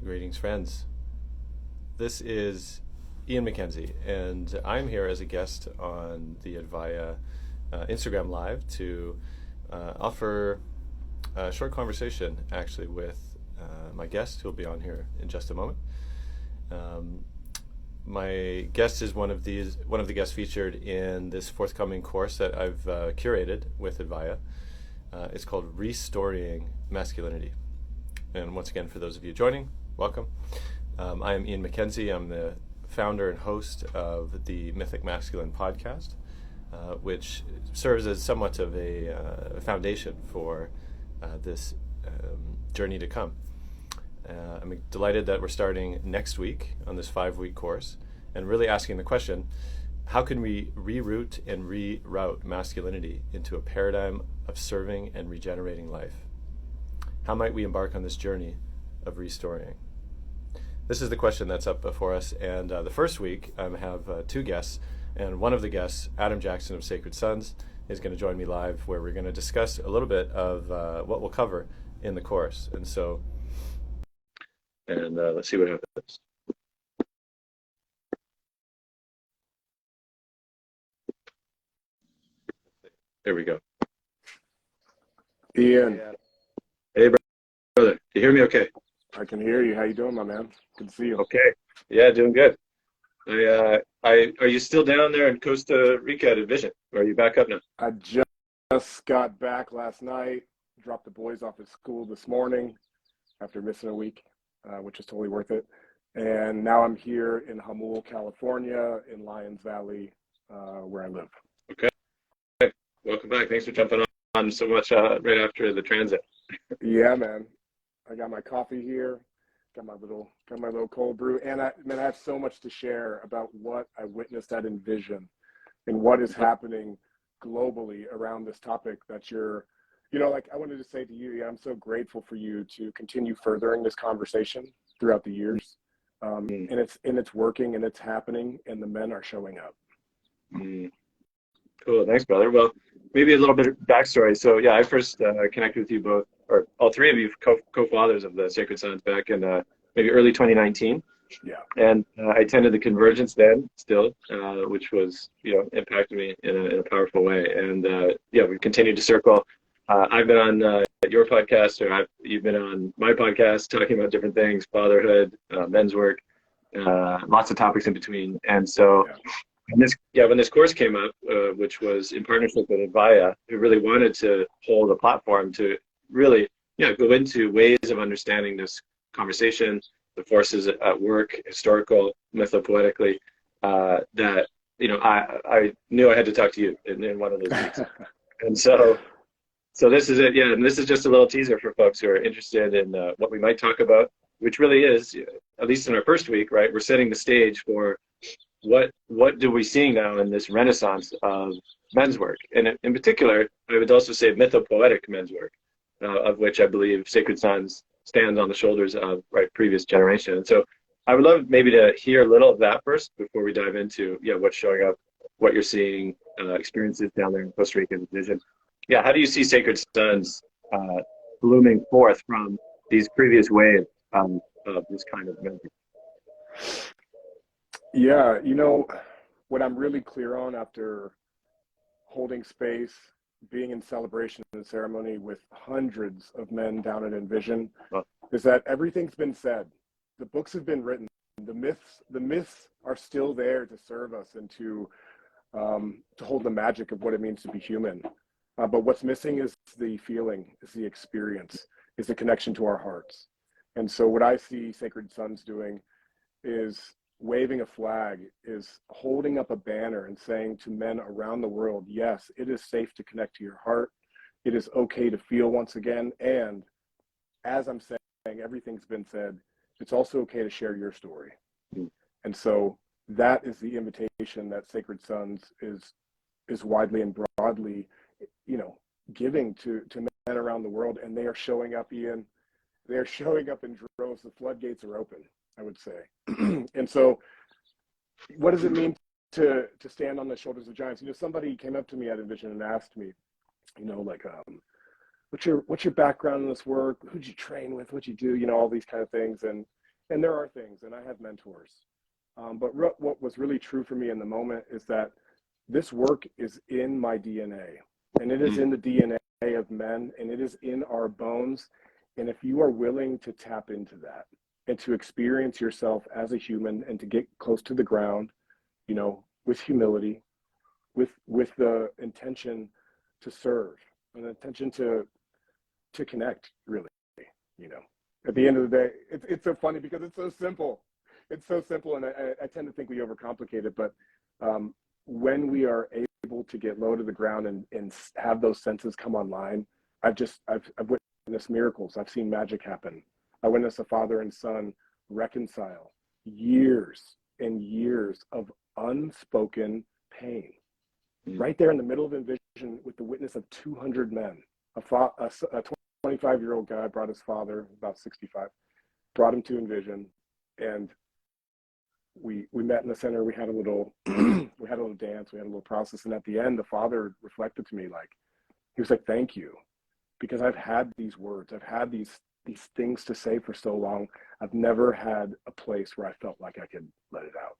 Greetings, friends. This is Ian MacKenzie, and I'm here as a guest on the Advaya Instagram Live to offer a short conversation, actually, with my guest, who will be on here in just a moment. My guest is one of the guests featured in this forthcoming course that I've curated with Advaya. It's called Re-Storying Masculinity. And once again, for those of you joining, welcome. I am Ian MacKenzie. I'm the founder and host of the Mythic Masculine podcast, which serves as somewhat of a foundation for this journey to come. I'm delighted that we're starting next week on this 5-week course and really asking the question, how can we reroute and reroute masculinity into a paradigm of serving and regenerating life? How might we embark on this journey of restoring? This is the question that's up before us, and the first week I have two guests, and one of the guests, Adam Jackson of Sacred Sons, is going to join me live, where we're going to discuss a little bit of what we'll cover in the course. And let's see what happens. There we go. Ian. Hey, brother. Do you hear me okay? I can hear you. How you doing, my man? Good to see you. Okay. Yeah, doing good. Are you still down there in Costa Rica at Vision, or are you back up now? I just got back last night, dropped the boys off at school this morning after missing a week, which is totally worth it. And now I'm here in Jamul, California, in Lyons Valley, where I live. Okay. Welcome back. Thanks for jumping on so much right after the transit. Yeah, man. I got my coffee here, got my little cold brew, and I have so much to share about what I witnessed at Envision and what is happening globally around this topic that I wanted to say to you, I'm so grateful for you to continue furthering this conversation throughout the years. And it's working and it's happening, and the men are showing up. Cool. Thanks, brother. Well, maybe a little bit of backstory. So yeah, I first connected with you both, or all three of you, co-fathers of the Sacred Sons back in maybe early 2019. Yeah. And I attended the Convergence then, still, which was, impacted me in a powerful way. And we continued to circle. I've been on your podcast, or you've been on my podcast, talking about different things, fatherhood, men's work, lots of topics in between. And so. Yeah. When this course came up, which was in partnership with Advaya, who really wanted to hold a platform to really, go into ways of understanding this conversation, the forces at work, historical, mythopoetically, that, I knew I had to talk to you in one of those weeks. And so this is it. Yeah. And this is just a little teaser for folks who are interested in what we might talk about, which really is, at least in our first week, right? We're setting the stage for what do we see now in this renaissance of men's work, and in particular, I would also say mythopoetic men's work, of which I believe Sacred Sons stands on the shoulders of previous generation. And so I would love maybe to hear a little of that first before we dive into what's showing up, what you're seeing, experiences down there in Costa Rica Vision. Yeah, how do you see Sacred Sons blooming forth from these previous waves of this kind of men's work? Yeah, what I'm really clear on after holding space, being in celebration and ceremony with hundreds of men down at Envision, is that everything's been said. The books have been written. The myths are still there to serve us and to hold the magic of what it means to be human. But what's missing is the feeling, is the experience, is the connection to our hearts. And so what I see Sacred Sons doing is waving a flag, is holding up a banner and saying to men around the world, yes, it is safe to connect to your heart. It is okay to feel once again. And as I'm saying, everything's been said, it's also okay to share your story. And so that is the invitation that Sacred Sons is widely and broadly, giving to men around the world. And they are showing up, Ian. They are showing up in droves. The floodgates are open, I would say. And so what does it mean to stand on the shoulders of giants? Somebody came up to me at Envision and asked me, what's your background in this work? Who'd you train with? What'd you do? All these kind of things. And And there are things, and I have mentors. But what was really true for me in the moment is that this work is in my DNA, and it is in the DNA of men, and it is in our bones. And if you are willing to tap into that and to experience yourself as a human and to get close to the ground, you know, with humility, with the intention to serve, an intention to connect, really, you know. At the end of the day, it's so funny because it's so simple. It's so simple, and I tend to think we overcomplicate it. But when we are able to get low to the ground and have those senses come online, I've witnessed miracles. I've seen magic happen. I witnessed a father and son reconcile, years and years of unspoken pain, right there in the middle of Envision, with the witness of 200 men. A 25-year-old guy brought his father, about 65, brought him to Envision, and we met in the center. We had a little we had a little dance, we had a little process, and at the end the father reflected to me, like, he was like, thank you, because I've had these words, I've had these things to say for so long. I've never had a place where I felt like I could let it out.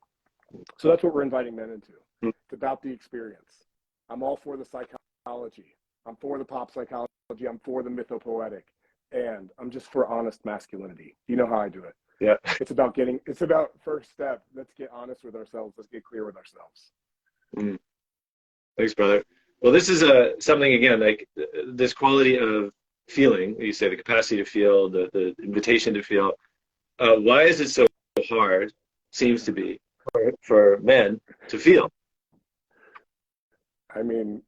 So that's what we're inviting men into. It's about the experience. I'm all for the psychology, I'm for the pop psychology, I'm for the mythopoetic, and I'm just for honest masculinity. You know how I do it. Yeah. It's about first step. Let's get honest with ourselves. Let's get clear with ourselves. Thanks, brother. Well, this is something, again, like this quality of feeling, you say the capacity to feel, the invitation to feel. Why is it so hard, seems to be, for men to feel? I mean,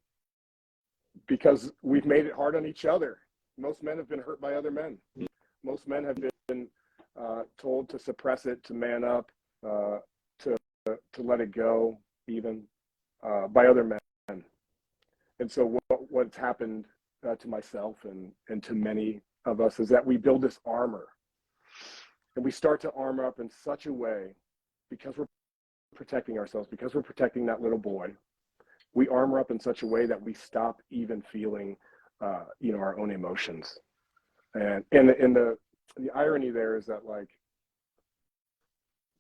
because we've made it hard on each other. Most men have been hurt by other men. Most men have been told to suppress it, to man up, to let it go, even by other men. And so what's happened to myself and to many of us is that we build this armor, and we start to armor up in such a way, because we're protecting ourselves, because we're protecting that little boy. We armor up in such a way that we stop even feeling, you know, our own emotions. And the irony there is that, like,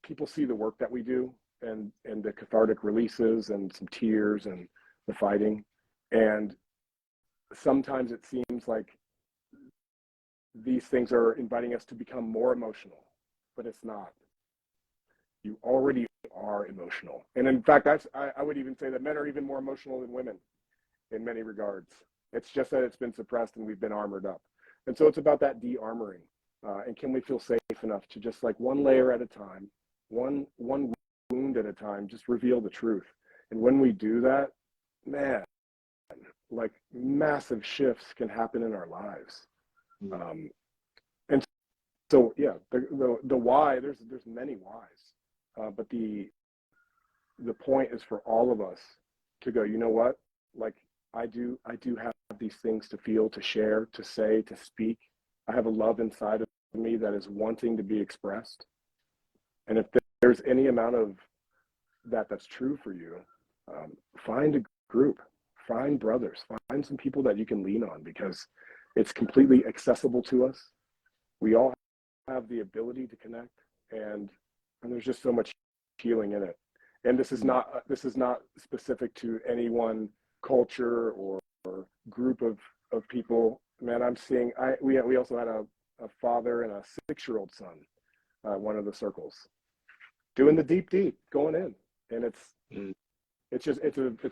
people see the work that we do and the cathartic releases and some tears and the fighting. And sometimes it seems like these things are inviting us to become more emotional, but it's not. You already are emotional. And in fact, I would even say that men are even more emotional than women in many regards. It's just that it's been suppressed and we've been armored up. And so it's about that de-armoring. And can we feel safe enough to just, like, one layer at a time, one wound at a time, just reveal the truth. And when we do that, man, like, massive shifts can happen in our lives. And so, yeah, the why, there's many whys. But the point is for all of us to go, you know what? Like, I do have these things to feel, to share, to say, to speak. I have a love inside of me that is wanting to be expressed. And if there's any amount of that's true for you, find a group, find brothers, find some people that you can lean on, because it's completely accessible to us. We all have the ability to connect, and there's just so much healing in it. And this is not specific to any one culture or group of people. Man, I'm seeing, we also had a father and a 6-year-old son, one of the circles, doing the deep, going in. And it's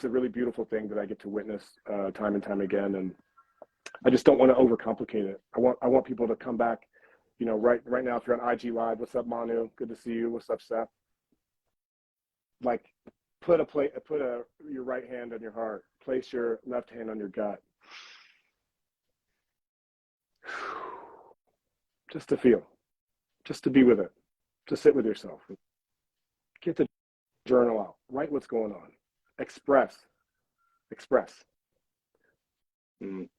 a really beautiful thing that I get to witness time and time again. And I just don't want to overcomplicate it. I want people to come back, you know, right now, if you're on IG Live, what's up, Manu? Good to see you. What's up, Seth? Like, put your right hand on your heart, place your left hand on your gut. Just to feel, just to be with it, to sit with yourself. Get the journal out, write what's going on, express.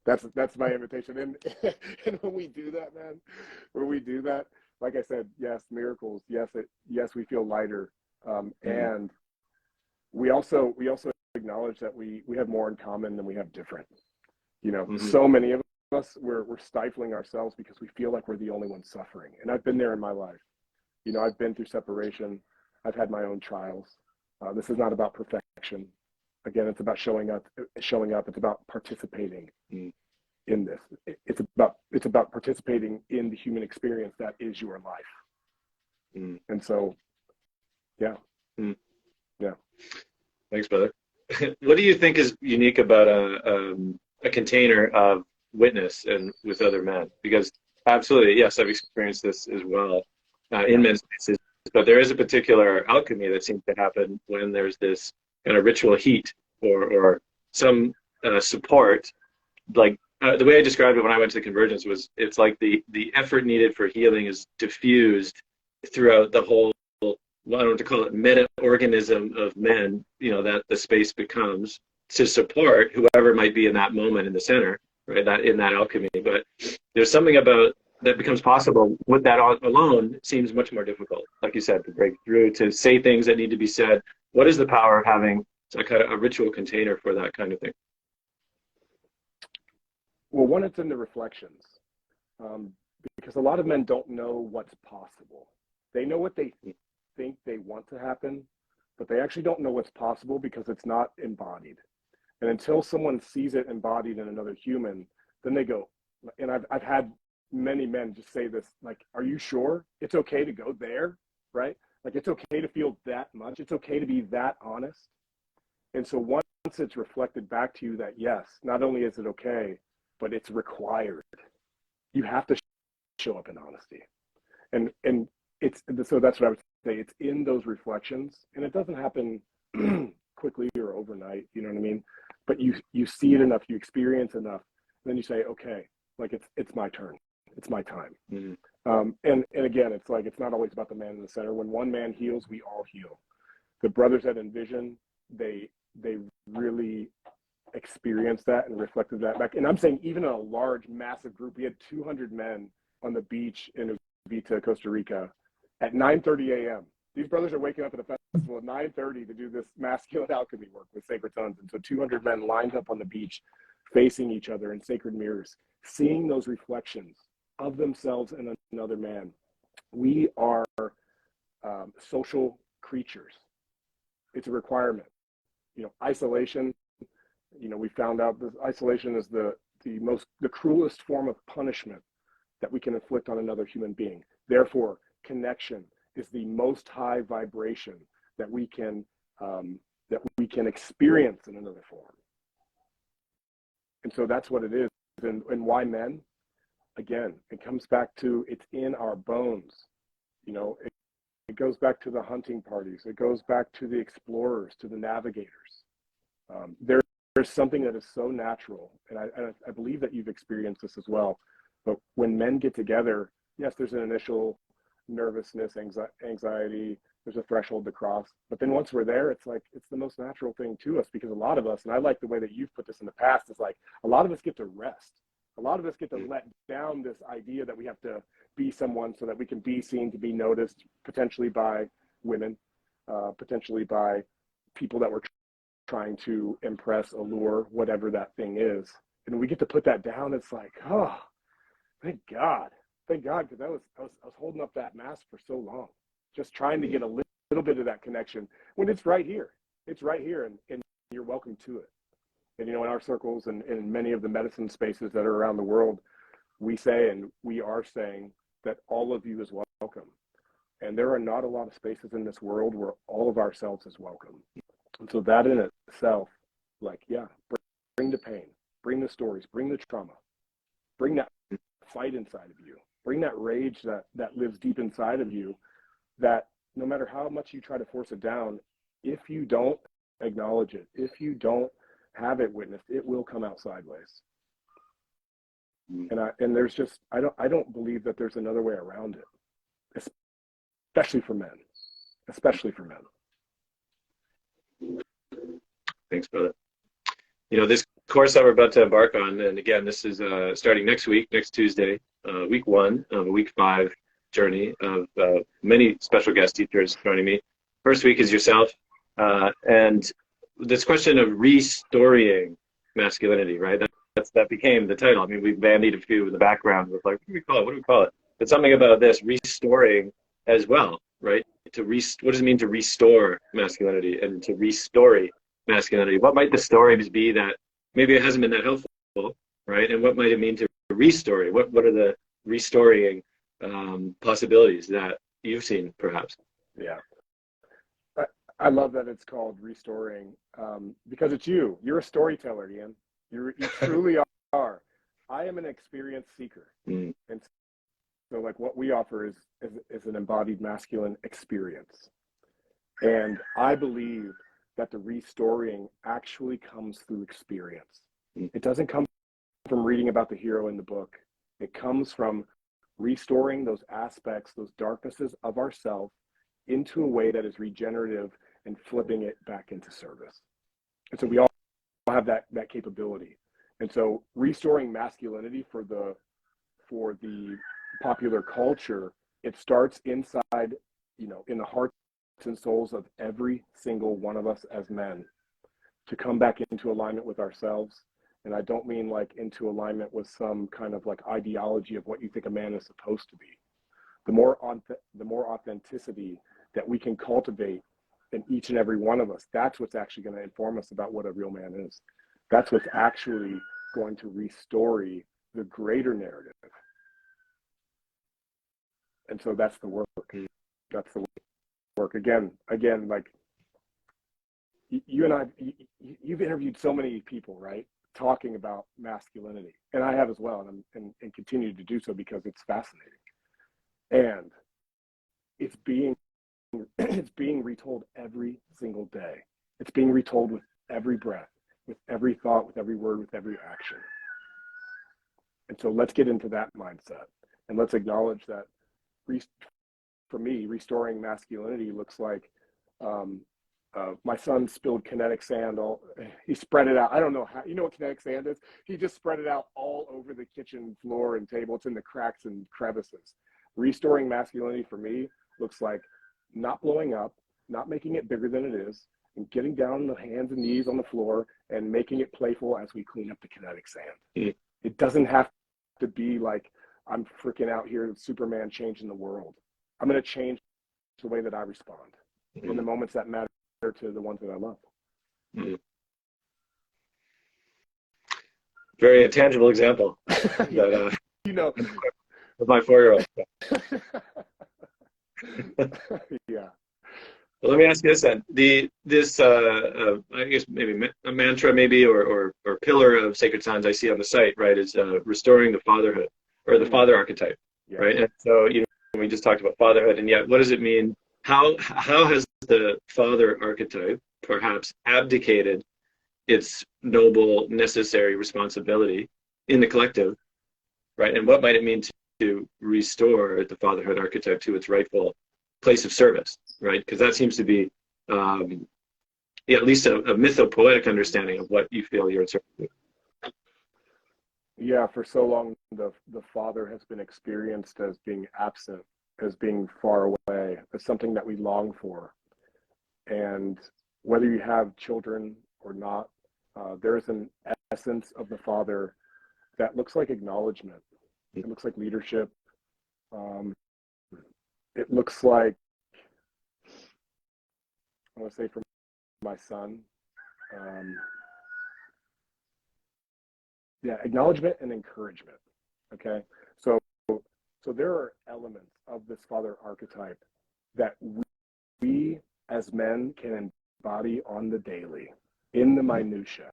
That's my invitation. And when we do that, man, like I said, yes, miracles, yes, we feel lighter. And we also acknowledge that we have more in common than we have different. You know, so many of us, we're stifling ourselves because we feel like we're the only ones suffering. And I've been there in my life. You know, I've been through separation. I've had my own trials. This is not about perfection. Again, it's about showing up. It's about participating in this. It's about participating in the human experience that is your life. And so, yeah. Yeah. Thanks, brother. What do you think is unique about a container of witness and with other men? Because absolutely, yes, I've experienced this as well in men's spaces, but there is a particular alchemy that seems to happen when there's this kind of ritual heat or some support. Like the way I described it when I went to the convergence was, it's like the effort needed for healing is diffused throughout the whole, I don't know what to call it, meta-organism of men, you know, that the space becomes to support whoever might be in that moment in the center, right, that in that alchemy. But there's something about that becomes possible with that alone seems much more difficult, like you said, to break through, to say things that need to be said. What is the power of having a kind of a ritual container for that kind of thing? Well, one, it's in the reflections, because a lot of men don't know what's possible. They know what they think they want to happen, but they actually don't know what's possible because it's not embodied. And until someone sees it embodied in another human, then they go, and I've had many men just say this, like, are you sure it's okay to go there, right? Like, it's okay to feel that much. It's okay to be that honest. And so once it's reflected back to you that, yes, not only is it okay, but it's required. You have to show up in honesty. And it's, so that's what I would say. It's in those reflections, and it doesn't happen quickly or overnight, you know what I mean? But you see it enough, you experience enough, and then you say, okay, like it's my turn. It's my time. And again, it's like, it's not always about the man in the center. When one man heals, we all heal. The brothers at Envision, they really experienced that and reflected that back. And I'm saying even in a large, massive group, we had 200 men on the beach in Vita, Costa Rica at 9:30 a.m. These brothers are waking up at a festival at 9:30 to do this masculine alchemy work with sacred tons. And so 200 men lined up on the beach, facing each other in sacred mirrors, seeing those reflections of themselves and another man. We are social creatures. It's a requirement. You know, isolation, you know, we found out that isolation is the cruelest form of punishment that we can inflict on another human being. Therefore, connection is the most high vibration that we can experience in another form. And so that's what it is. And why men? Again, it comes back to, it's in our bones. You know, it goes back to the hunting parties. It goes back to the explorers, to the navigators. There's something that is so natural, and I believe that you've experienced this as well. But when men get together, yes, there's an initial nervousness, anxiety, there's a threshold to cross. But then once we're there, it's like, it's the most natural thing to us, because a lot of us, and I like the way that you've put this in the past, is like, a lot of us get to rest. A lot of us get to let down this idea that we have to be someone so that we can be seen, to be noticed, potentially by women, potentially by people that we're trying to impress, allure, whatever that thing is. And we get to put that down. It's like, oh, thank God, because I was holding up that mask for so long, just trying to get a little bit of that connection when it's right here. It's right here, and you're welcome to it. And, you know, in our circles and in many of the medicine spaces that are around the world, we say, and we are saying, that all of you is welcome. And there are not a lot of spaces in this world where all of ourselves is welcome. And so that in itself, like, yeah, bring the pain, bring the stories, bring the trauma, bring that fight inside of you, bring that rage that lives deep inside of you, that no matter how much you try to force it down, if you don't acknowledge it, if you don't have it witnessed, it will come out sideways. And there's just, I don't believe that there's another way around it, especially for men, Thanks, brother. You know, this course that we're about to embark on, and again, this is starting next week, next Tuesday, week 1 of a week 5 journey of many special guest teachers joining me. First week is yourself, and this question of restoring masculinity, right? That became the title. I mean, we bandied a few in the background with, like, what do we call it? But something about this restoring as well, right? What does it mean to restore masculinity and to restory masculinity? What might the stories be that maybe it hasn't been that helpful, right? And what might it mean to restory? What are the restoring possibilities that you've seen, perhaps? Yeah. I love that it's called restoring, because it's you. You're a storyteller, Ian. You truly are. I am an experienced seeker. Mm. And so like what we offer is an embodied masculine experience. And I believe that the restoring actually comes through experience. Mm. It doesn't come from reading about the hero in the book. It comes from restoring those aspects, those darknesses of ourselves into a way that is regenerative and flipping it back into service. And so we all have that capability. And so restoring masculinity for the popular culture, it starts inside, in the hearts and souls of every single one of us as men, to come back into alignment with ourselves. And I don't mean like into alignment with some kind of like ideology of what you think a man is supposed to be. The more authenticity that we can cultivate in each and every one of us, that's what's actually going to inform us about what a real man is. That's what's actually going to restore the greater narrative. And so that's the work. That's the work. Again, like you and I, you've interviewed so many people, right? Talking about masculinity. And I have as well, and continue to do so because it's fascinating. And it's being retold every single day. It's being retold with every breath, with every thought, with every word, with every action. And so let's get into that mindset, and let's acknowledge that for me, restoring masculinity looks like my son spilled kinetic sand he spread it out. I don't know how, you know what kinetic sand is? He just spread it out all over the kitchen floor and table. It's in the cracks and crevices. Restoring masculinity for me looks like not blowing up, not making it bigger than it is, and getting down on the hands and knees on the floor and making it playful as we clean up the kinetic sand. Mm. It doesn't have to be like I'm freaking out here, Superman changing the world. I'm going to change the way that I respond in the moments that matter to the ones that I love. Mm-hmm. Very tangible example that with my 4-year-old. Yeah. Well, let me ask you this then. This I guess maybe a mantra, maybe or pillar of sacred signs I see on the site, right, is restoring the fatherhood or the father archetype, yeah. Right? And so we just talked about fatherhood, and yet what does it mean? How has the father archetype perhaps abdicated its noble, necessary responsibility in the collective, right? And what might it mean to restore the fatherhood archetype to its rightful place of service, right? Because that seems to be at least a mythopoetic understanding of what you feel you're in service to. Yeah, for so long, the father has been experienced as being absent, as being far away, as something that we long for. And whether you have children or not, there is an essence of the father that looks like acknowledgement. It looks like leadership. It looks like, I want to say for my son, acknowledgement and encouragement. Okay, so there are elements of this father archetype that we as men can embody on the daily, in the minutia.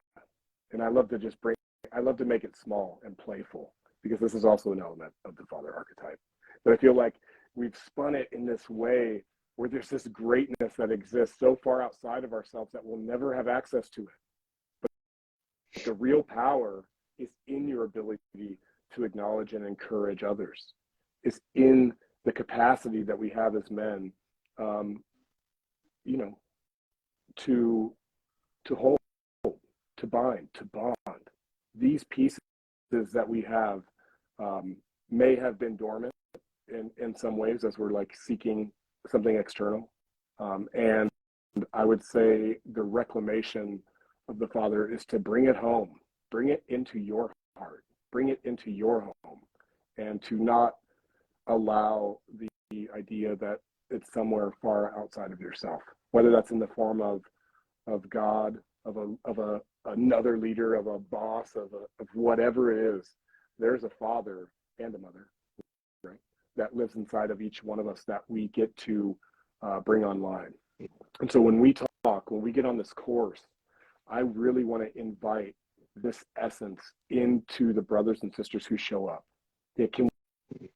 And I love to make it small and playful, because this is also an element of the father archetype. But I feel like we've spun it in this way where there's this greatness that exists so far outside of ourselves that we'll never have access to it. But the real power is in your ability to acknowledge and encourage others. It's in the capacity that we have as men, to hold, to bind, to bond. These pieces that we have may have been dormant in some ways as we're like seeking something external. And I would say the reclamation of the father is to bring it home, bring it into your heart, bring it into your home, and to not allow the idea that it's somewhere far outside of yourself, whether that's in the form of God, of another leader, of a boss, of whatever it is. There's a father and a mother, right, that lives inside of each one of us that we get to bring online. And so when we talk, when we get on this course, I really want to invite this essence into the brothers and sisters who show up. Can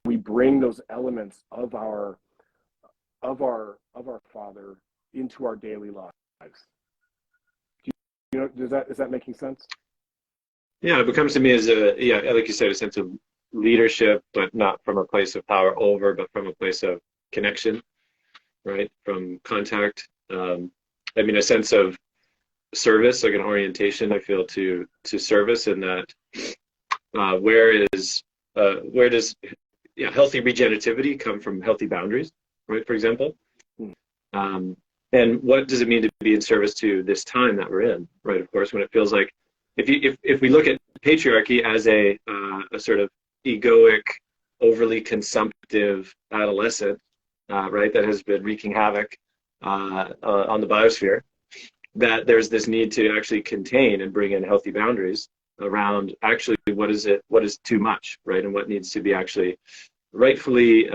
we bring those elements of our Father into our daily lives? You know, is that making sense? Yeah, it becomes to me as like you said, a sense of leadership, but not from a place of power over, but from a place of connection, right? From contact. I mean, a sense of service, like an orientation, I feel, to service, and that where does healthy regenerativity come from healthy boundaries, right? For example, and what does it mean to be in service to this time that we're in, right? Of course, when it feels like, if we look at patriarchy as a sort of egoic, overly consumptive adolescent, right, that has been wreaking havoc on the biosphere, that there's this need to actually contain and bring in healthy boundaries around actually what is too much, right, and what needs to be actually rightfully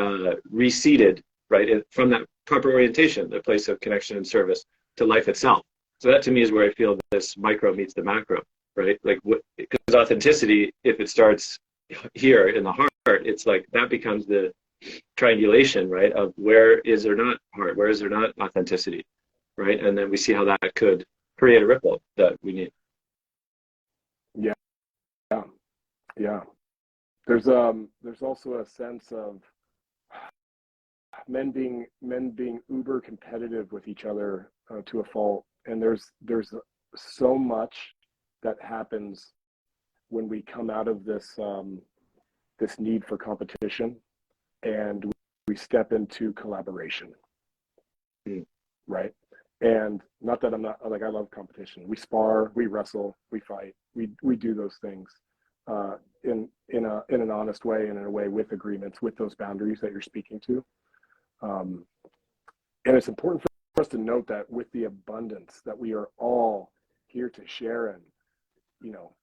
reseated, right, from that proper orientation, the place of connection and service to life itself. So that to me is where I feel this micro meets the macro, right? Like, because authenticity, if it starts here in the heart, it's like that becomes the triangulation, right, of where is there not heart, where is there not authenticity, right? And then we see how that could create a ripple that we need. Yeah. There's also a sense of men being uber competitive with each other to a fault, and there's so much that happens when we come out of this this need for competition and we step into collaboration, right? And not that I'm not, like, I love competition. We spar, we wrestle, we fight, we do those things in an honest way and in a way with agreements, with those boundaries that you're speaking to. And it's important for us to note that with the abundance that we are all here to share in, you know,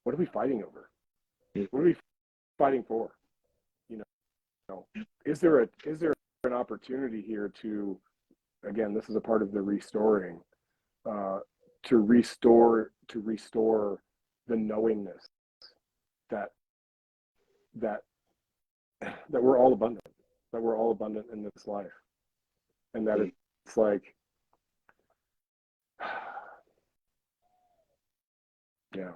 what are we fighting over? What are we fighting for? You know, is there an opportunity here to, again, this is a part of the restoring, to restore the knowingness that we're all abundant, in this life, and that it's like, yeah.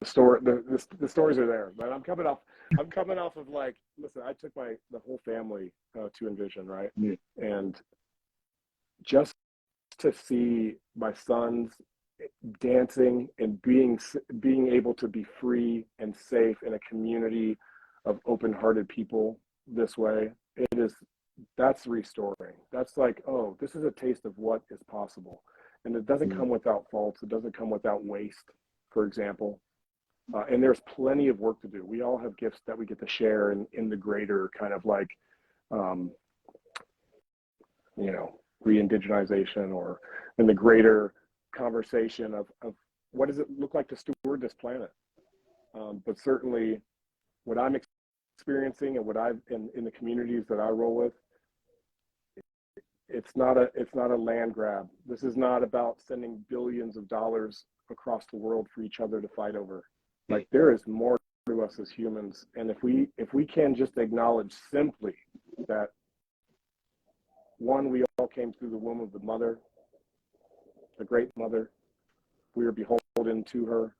The stories are there, but I'm coming off of, like, listen, I took the whole family to Envision, right? And just to see my sons dancing and being able to be free and safe in a community of open-hearted people this way, that's restoring. That's like, oh, this is a taste of what is possible. And it doesn't come without faults. It doesn't come without waste, for example. And there's plenty of work to do. We all have gifts that we get to share in the greater kind of, like, re-indigenization, or in the greater conversation of what does it look like to steward this planet. But certainly what I'm experiencing and what I've in the communities that I roll with, it's not a land grab. This is not about sending billions of dollars across the world for each other to fight over. Like, there is more to us as humans, and if we can just acknowledge simply that, one, we all came through the womb of the mother, the great mother. We are beholden to her,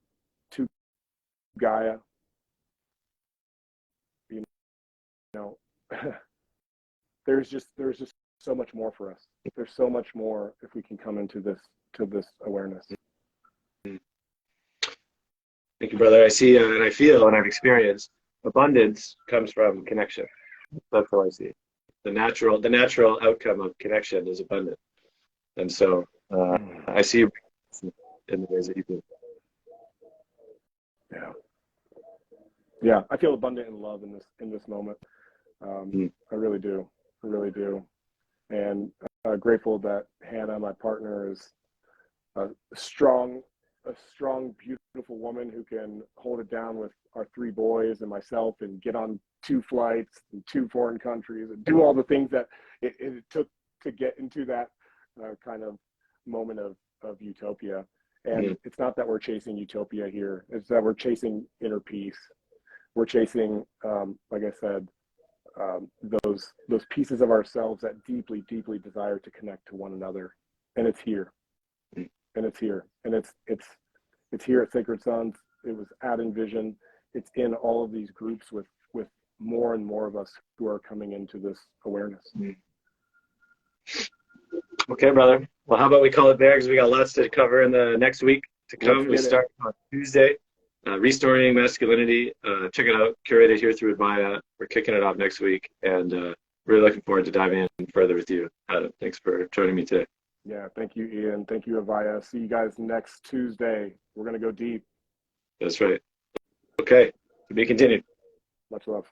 to Gaia. You know, there's just so much more for us. There's so much more if we can come into this awareness. Thank you, brother. I see and I feel and I've experienced abundance comes from connection. That's how I see it. The natural outcome of connection is abundant, and so I see in the ways that you do. Yeah. I feel abundant in love in this moment. I really do. I really do. And grateful that Hannah, my partner, is a strong, beautiful woman who can hold it down with our 3 boys and myself and get on 2 flights in 2 foreign countries and do all the things that it took to get into that kind of moment of utopia. And it's not that we're chasing utopia here. It's that we're chasing inner peace. We're chasing, like I said, those pieces of ourselves that deeply, deeply desire to connect to one another. And it's here. And it's here. And it's here at Sacred Sons. It was at Envision. It's in all of these groups with more and more of us who are coming into this awareness. Okay, brother. Well, how about we call it there, because we got lots to cover in the next week to come. We start on Tuesday. Re-Storying Masculinity. Check it out. Curated here through Advaya. We're kicking it off next week, and really looking forward to diving in further with you, Adam. Thanks for joining me today. Yeah, thank you, Ian. Thank you, Advaya. See you guys next Tuesday. We're going to go deep. That's right. Okay. To be continued. Much love.